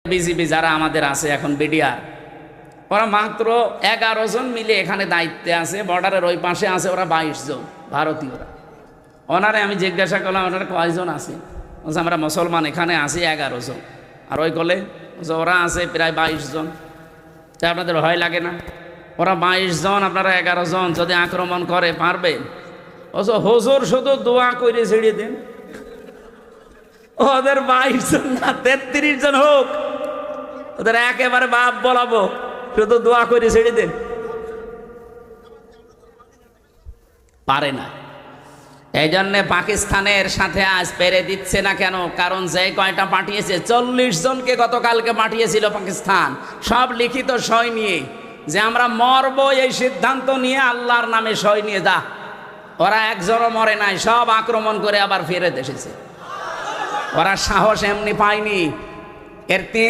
BGB যারা আমাদের আছে এখন বিডিআর, ওরা মাত্র 11 জন মিলে এখানে দায়িত্বে আছে। বর্ডারের ওই পাশে আছে ওরা 22 জন ভারতীয়রা। ওনারে আমি জিজ্ঞাসা করলাম ওনারা কয়জন আছে, বলছে আমরা মুসলমান এখানে আছি 11 জন। আর ওই কলে ওরা আছে প্রায় 22 জন। তা আপনাদের ভয় লাগে না? ওরা 22 জন, আপনারা 11 জন, যদি আক্রমণ করে পারবেন? হুজুর শুধু দোয়া করে ছেড়ে দেন, ওদের 22 জন না 33 জন হোক, ওদের একেবারে বাপ বলাবো, শুধু দোয়া করে ছেড়ে দেন। পারে না। এই জন্য পাকিস্তানের সাথে আজ পেরে দিচ্ছে না কেন? কারণ যে কয়টা পাঠিয়েছে, 40 জনকে গতকালকে পাঠিয়েছিল পাকিস্তান, সব লিখিত সই নিয়ে যে আমরা মরব এই সিদ্ধান্ত নিয়ে আল্লাহর নামে সই নিয়ে যা। ওরা একজনও মরে নাই, সব আক্রমণ করে আবার ফেরত এসেছে। ওরা সাহস এমনি পায়নি। এর 3